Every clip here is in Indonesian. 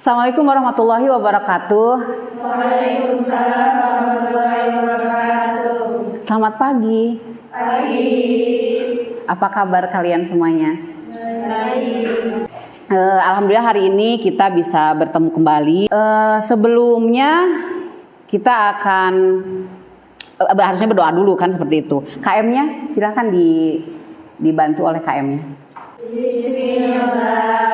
Assalamualaikum warahmatullahi wabarakatuh. Waalaikumsalam warahmatullahi wabarakatuh. Selamat pagi. Pagi. Apa kabar kalian semuanya? Baik. Alhamdulillah hari ini kita bisa bertemu kembali. Sebelumnya kita akan harusnya berdoa dulu kan seperti itu. KM-nya silakan dibantu oleh KM-nya. Bismillahirrahmanirrahim.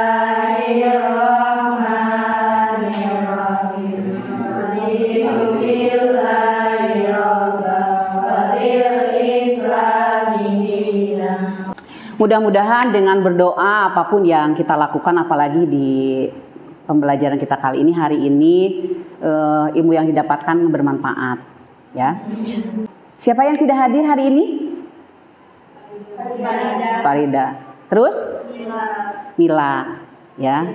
Mudah-mudahan dengan berdoa apapun yang kita lakukan, apalagi di pembelajaran kita kali ini, hari ini ilmu yang didapatkan bermanfaat, ya. Siapa yang tidak hadir hari ini? Farida. Terus? Mila, ya.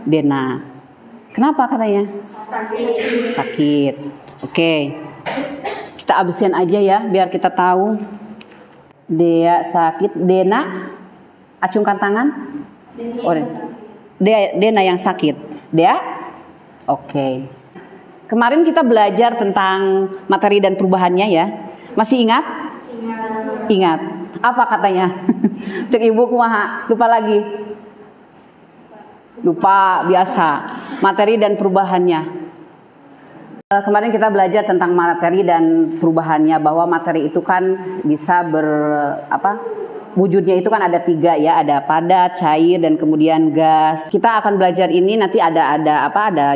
Dena. Kenapa katanya? Sakit. Oke. Kita absen aja ya, biar kita tahu. Dea sakit. Dena, acungkan tangan. Oh, Dena yang sakit. Dea? Oke. Kemarin kita belajar tentang materi dan perubahannya ya. Masih ingat? Ingat. Apa katanya? Cek ibu kumaha? Lupa lagi? Lupa biasa. Materi dan perubahannya. Kemarin kita belajar tentang materi dan perubahannya, bahwa materi itu kan bisa wujudnya itu kan ada 3 ya, ada padat, cair, dan kemudian gas. Kita akan belajar ini nanti ada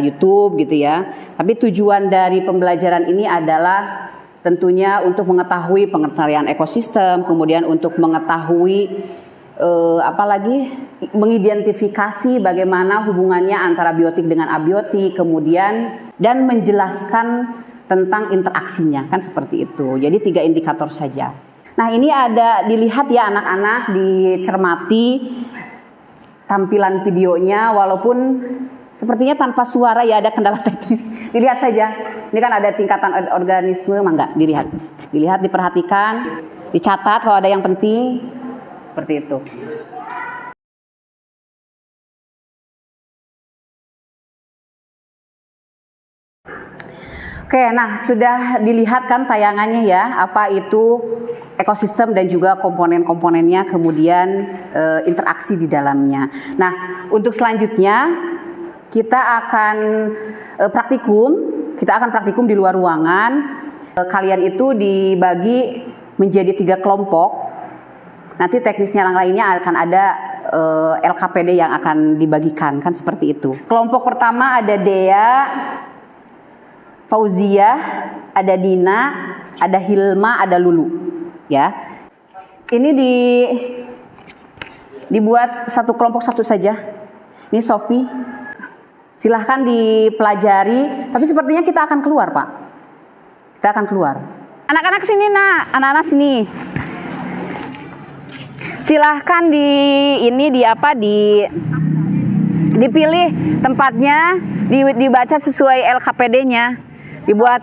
YouTube gitu ya. Tapi tujuan dari pembelajaran ini adalah tentunya untuk mengetahui pengertian ekosistem, kemudian untuk mengetahui mengidentifikasi bagaimana hubungannya antara biotik dengan abiotik, kemudian dan menjelaskan tentang interaksinya, kan seperti itu. Jadi 3 indikator saja. Nah, ini ada dilihat ya anak-anak, dicermati tampilan videonya, walaupun sepertinya tanpa suara ya, ada kendala teknis. Dilihat saja. Ini kan ada tingkatan organisme, mangga dilihat. Dilihat, diperhatikan, dicatat kalau ada yang penting. Seperti itu. Oke, nah sudah dilihat kan tayangannya ya, apa itu ekosistem dan juga komponen-komponennya, kemudian interaksi di dalamnya. Nah, untuk selanjutnya kita akan praktikum di luar ruangan. Kalian itu dibagi menjadi 3 kelompok. Nanti teknisnya yang lainnya akan ada LKPD yang akan dibagikan, kan seperti itu. Kelompok pertama ada Dea, Fauzia, ada Dina, ada Hilma, ada Lulu, ya. Ini dibuat satu kelompok satu saja. Ini Sofi. Silahkan dipelajari. Tapi sepertinya kita akan keluar, Pak. Kita akan keluar. Anak-anak sini, nak. Anak-anak sini. Silahkan dipilih tempatnya, dibaca sesuai LKPD-nya. Dibuat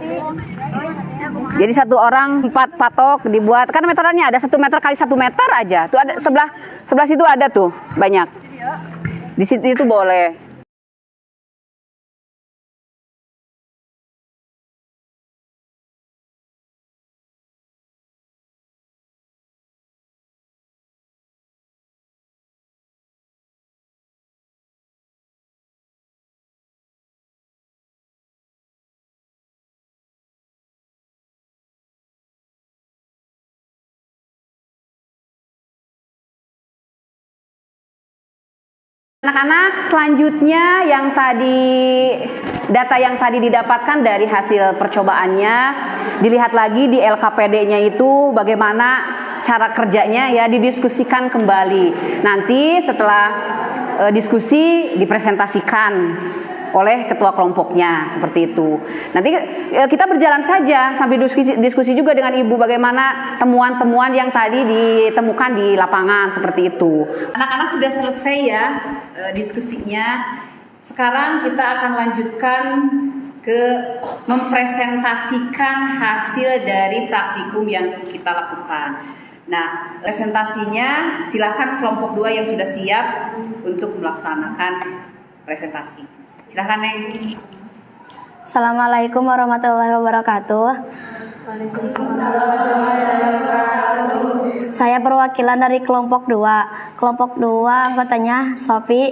jadi 1 orang 4 patok, dibuat kan meterannya ada 1 meter kali 1 meter aja. Tuh ada sebelah situ ada tuh banyak. Di situ itu boleh. Anak-anak, selanjutnya data yang tadi didapatkan dari hasil percobaannya, dilihat lagi di LKPD-nya itu bagaimana cara kerjanya ya, didiskusikan kembali. Nanti setelah diskusi dipresentasikan oleh ketua kelompoknya, seperti itu. Nanti kita berjalan saja sambil diskusi juga dengan ibu bagaimana temuan-temuan yang tadi ditemukan di lapangan, seperti itu. Anak-anak sudah selesai ya diskusinya. Sekarang kita akan lanjutkan ke mempresentasikan hasil dari praktikum yang kita lakukan. Nah, presentasinya silakan kelompok 2 yang sudah siap untuk melaksanakan presentasi. Silakan Neng. Assalamualaikum warahmatullahi wabarakatuh. Saya perwakilan dari kelompok 2. Kelompok 2 anggotanya Sofi,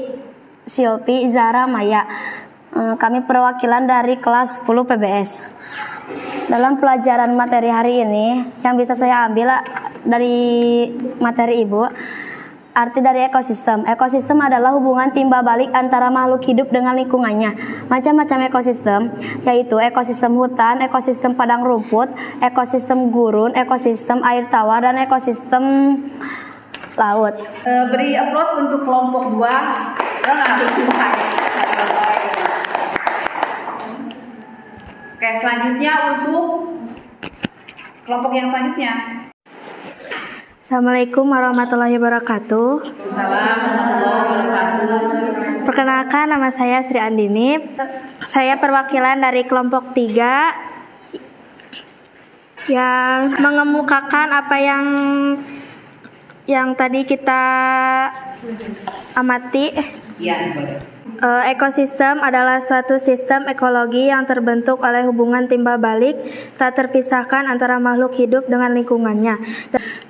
Silpi, Zara, Maya. Kami perwakilan dari kelas 10 PBS. Dalam pelajaran materi hari ini, yang bisa saya ambil dari materi Ibu, arti dari ekosistem. Ekosistem adalah hubungan timbal balik antara makhluk hidup dengan lingkungannya. Macam-macam ekosistem, yaitu ekosistem hutan, ekosistem padang rumput, ekosistem gurun, ekosistem air tawar, dan ekosistem laut. Beri aplaus untuk kelompok 2. Oke, selanjutnya untuk kelompok yang selanjutnya. Assalamualaikum warahmatullahi wabarakatuh. Perkenalkan, nama saya Sri Andini. Saya perwakilan dari kelompok 3 yang mengemukakan apa yang tadi kita amati. Iya, boleh. Ekosistem adalah suatu sistem ekologi yang terbentuk oleh hubungan timbal balik tak terpisahkan antara makhluk hidup dengan lingkungannya.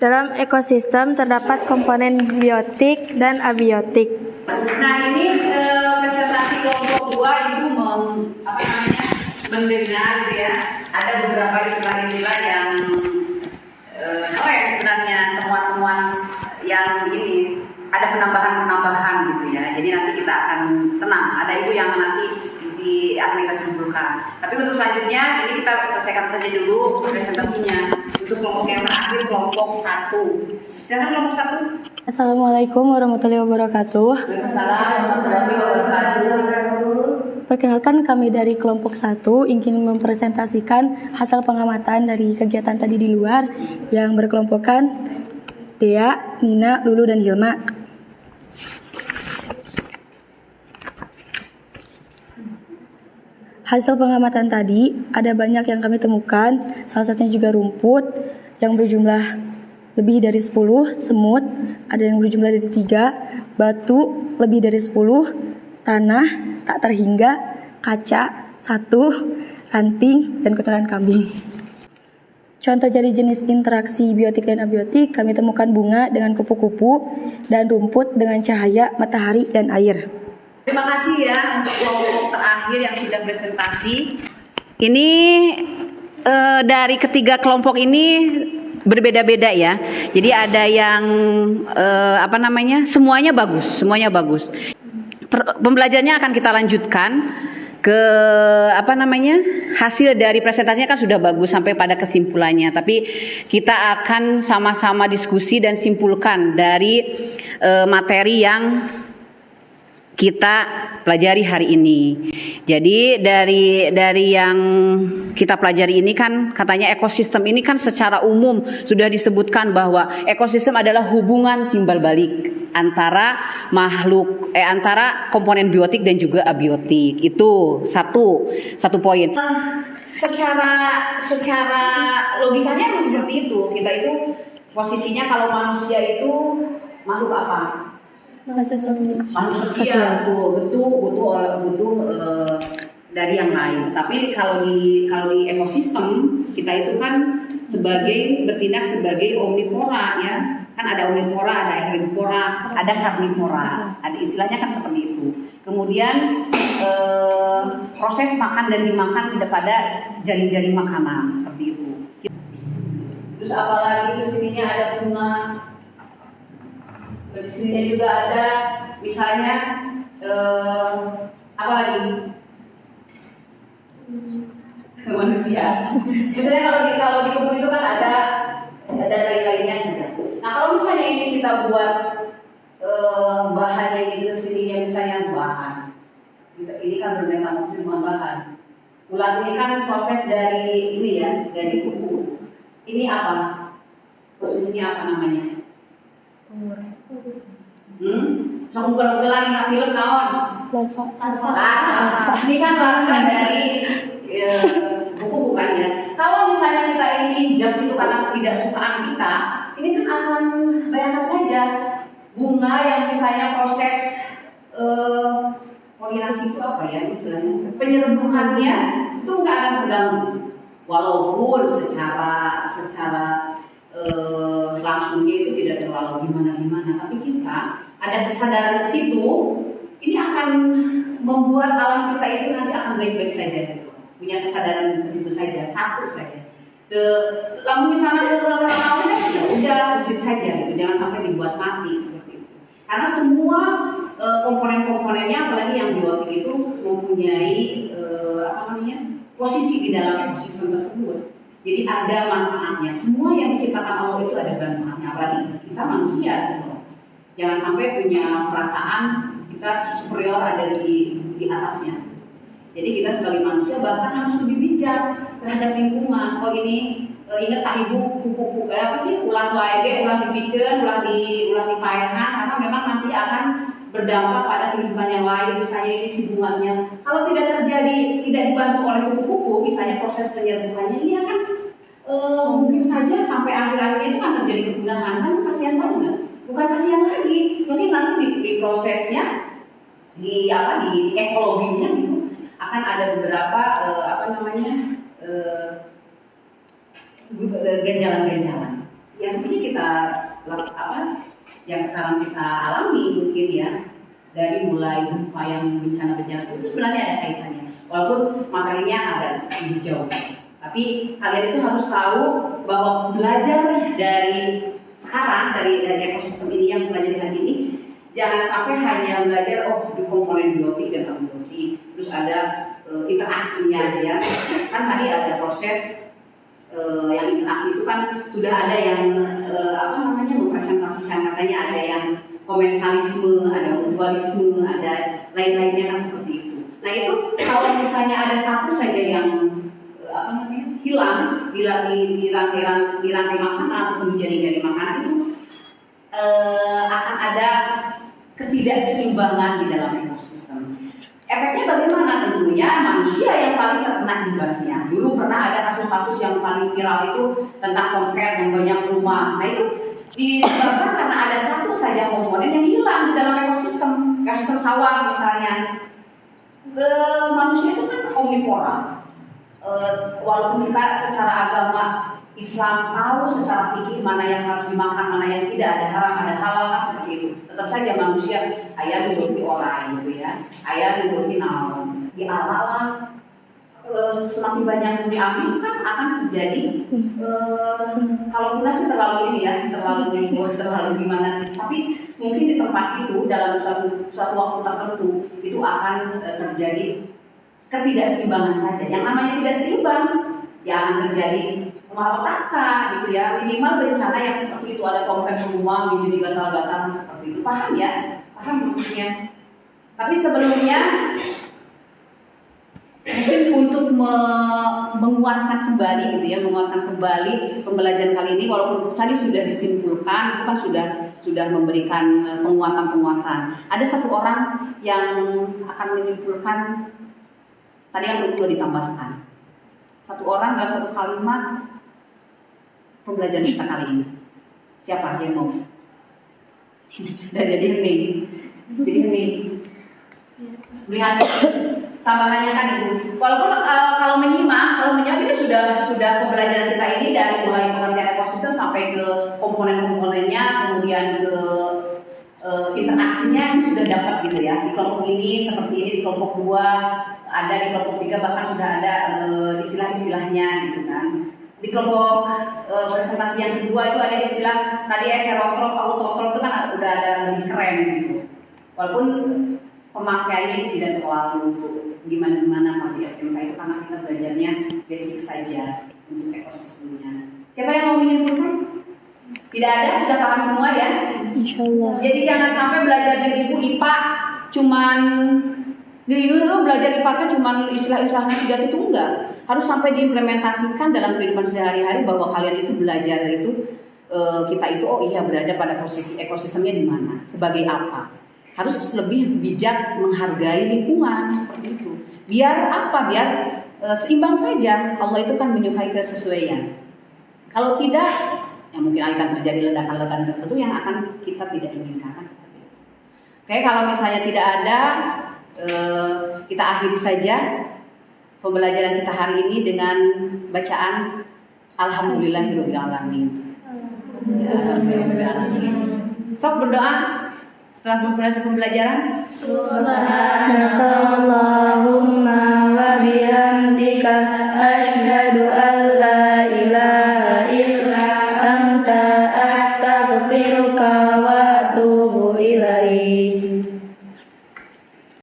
Dalam ekosistem terdapat komponen biotik dan abiotik. Nah, ini presentasi kelompok 2 itu mendengar ya, ada beberapa istilah-istilah yang keren sebenarnya, temuan-temuan yang ini ada penambahan gitu ya. Jadi nanti kita akan tenang, ada ibu yang nanti akan kita simpulkan. Tapi untuk selanjutnya ini kita selesaikan saja dulu presentasinya. Untuk kelompok yang terakhir, kelompok 1. Silakan kelompok 1. Assalamualaikum warahmatullahi wabarakatuh. Waalaikumsalam warahmatullahi wabarakatuh. Perkenalkan, kami dari kelompok 1 ingin mempresentasikan hasil pengamatan dari kegiatan tadi di luar yang berkelompokkan Dea, Nina, Lulu, dan Hilma. Hasil pengamatan tadi ada banyak yang kami temukan, salah satunya juga rumput yang berjumlah lebih dari 10, semut ada yang berjumlah dari 3, batu lebih dari 10, tanah tak terhingga, kaca 1, ranting, dan kotoran kambing. Contoh dari jenis interaksi biotik dan abiotik, kami temukan bunga dengan kupu-kupu dan rumput dengan cahaya matahari dan air. Terima kasih ya untuk kelompok terakhir yang sudah presentasi. Ini dari ketiga kelompok ini berbeda-beda ya. Jadi ada yang semuanya bagus. Pembelajarannya akan kita lanjutkan ke hasil dari presentasinya kan sudah bagus sampai pada kesimpulannya. Tapi kita akan sama-sama diskusi dan simpulkan dari materi yang kita pelajari hari ini. Jadi dari yang kita pelajari ini kan katanya ekosistem ini kan secara umum sudah disebutkan bahwa ekosistem adalah hubungan timbal balik antara antara komponen biotik dan juga abiotik. Itu satu poin. Secara logikanya memang seperti itu. Kita itu posisinya kalau manusia itu makhluk apa? Manusia butuh dari yang lain. Tapi kalau di ekosistem kita itu kan bertindak sebagai omnivora ya. Kan ada omnivora, ada herbivora, ada karnivora. Ada istilahnya kan seperti itu. Kemudian proses makan dan dimakan pada jaring-jaring makanan seperti itu. Terus apalagi di sininya ada bunga. Di sini juga ada misalnya apa lagi? Manusia. Sebenarnya kalau di kebun itu kan ada lain-lainnya saja. Nah kalau misalnya ini kita buat bahannya ini kesininya misalnya bahan, ini kan bermetamorfosis dengan bahan. Ulat ini kan proses dari ini ya, dari kuku. Ini apa? Posisinya apa namanya? Sok ugal-ugalan nggak film naon? Larva. Ini kan larva dari buku bukan ya. Kalau misalnya kita ini injak itu karena tidak sukaan kita, ini kan akan bayangkan saja bunga yang misalnya proses koordinasi itu apa ya istilahnya, penyerbukannya itu nggak akan terganggu, walaupun secara langsungnya itu tidak terlalu gimana, tapi kita ada kesadaran ke situ, ini akan membuat alam kita itu nanti akan baik-baik saja gitu. Punya kesadaran ke situ saja, satu saja. Lalu misalnya ya udah usir saja, gitu. Jangan sampai dibuat mati seperti itu. Karena semua komponen-komponennya, apalagi yang biotik itu mempunyai posisi di dalam ekosistem tersebut. Jadi ada manfaatnya. Semua yang diciptakan Allah itu ada manfaatnya, apalagi kita manusia. Gitu. Jangan sampai punya perasaan kita superior ada di atasnya. Jadi kita sebagai manusia bahkan harus lebih bijak terhadap lingkungan. Kok ini ingat tak ibu kuku ulang lagi, ulang dibijen, ulang dipayahan, karena memang nanti akan berdampak pada kehidupan yang lain, misalnya ini hubungannya. Kalau tidak terjadi, tidak dibantu oleh kuku-kuku, misalnya proses penyerbukannya ini akan mungkin saja sampai akhir-akhir itu akan terjadi kepunahan. Kan kasihan banget. Bukan kasihan lagi, mungkin nanti di prosesnya, di ekologinya gitu akan ada beberapa ganjalan-ganjalan. Ya seperti kita yang sekarang kita alami mungkin ya, dari mulai gempa yang bencana itu sebenarnya ada kaitannya. Walaupun materinya agak lebih jauh, tapi kalian itu harus tahu bahwa belajar dari sekarang dari ekosistem ini yang belajar hari ini, jangan sampai hanya belajar di komponen biotik dan abiotik, terus ada interaksinya ya. Kan tadi ada proses yang interaksi itu kan sudah ada yang mempresentasikan, katanya ada yang komensalisme, ada mutualisme, ada lain-lainnya kan seperti itu. Nah itu kalau misalnya ada satu saja yang hilang di rantai makanan atau menjadi makanan itu akan ada ketidakseimbangan di dalam ekosistem. Efeknya bagaimana? Tentunya manusia yang paling terkena imbasnya. Dulu pernah ada kasus-kasus yang paling viral itu tentang konkret yang banyak rumah. Nah itu disebabkan karena ada satu saja komponen yang hilang di dalam ekosistem sawah misalnya. Manusia itu kan omnivora. Walaupun kita secara agama Islam tahu secara fikih mana yang harus dimakan, mana yang tidak, ada haram, ada halal, kan seperti itu. Tetap saja manusia ayah nuruti orang gitu ya, ayah nuruti naon. Di Allah semakin banyak yang diambil kan akan terjadi. Kalau pun sih terlalu ini ya, terlalu gimana. Tapi mungkin di tempat itu dalam suatu waktu tertentu itu akan terjadi ketidakseimbangan saja. Yang namanya tidak seimbang, ya akan terjadi malapetaka gitu ya. Minimal bencana yang seperti itu, ada kompen semua menjadi gatal-gatal seperti itu. Paham ya? Paham maksudnya? Tapi sebelumnya mungkin untuk menguatkan kembali gitu ya, menguatkan kembali pembelajaran kali ini, walaupun tadi sudah disimpulkan, itu kan sudah memberikan penguatan. Ada satu orang yang akan menyimpulkan tadi yang perlu ditambahkan. Satu orang dalam satu kalimat pembelajaran kita kali ini. Siapa yang mau? Dan jadi hening. Lihat tambahannya kan Ibu. Walaupun kalau menyimak ini sudah pembelajaran kita ini dari mulai pengertian ekosistem sampai ke komponen-komponennya, kemudian ke interaksinya itu sudah dapat gitu ya. Di kelompok ini seperti ini, di kelompok 2 ada, di kelompok 3 bahkan sudah ada istilah-istilahnya gitu kan. Di kelompok presentasi yang kedua itu ada istilah tadi heterotrop, autotrop itu kan udah ada lebih keren gitu. Walaupun pemakaiannya itu tidak terlalu gimana kalau di SMK itu karena kita belajarnya basic saja untuk ekosistemnya. Siapa yang mau menyimpulkan? Tidak ada, sudah paham semua ya? Insyaallah. Jadi jangan sampai belajar dari Ibu IPA cuman belajar IPA itu cuman istilah-istilahnya 3 itu enggak. Harus sampai diimplementasikan dalam kehidupan sehari-hari bahwa kalian itu belajar itu kita itu berada pada posisi ekosistemnya di mana, sebagai apa. Harus lebih bijak menghargai lingkungan seperti itu. Biar apa? Biar seimbang saja. Allah itu kan menyukai kesesuaian. Kalau tidak, ya mungkin akan terjadi ledakan-ledakan tertentu yang akan kita tidak inginkan seperti itu. Oke, kalau misalnya tidak ada kita akhiri saja pembelajaran kita hari ini dengan bacaan Alhamdulillahirobbilalamin. Sok berdoa setelah memulai pembelajaran. Subhanakallahumma wa bihamdika asyhadu an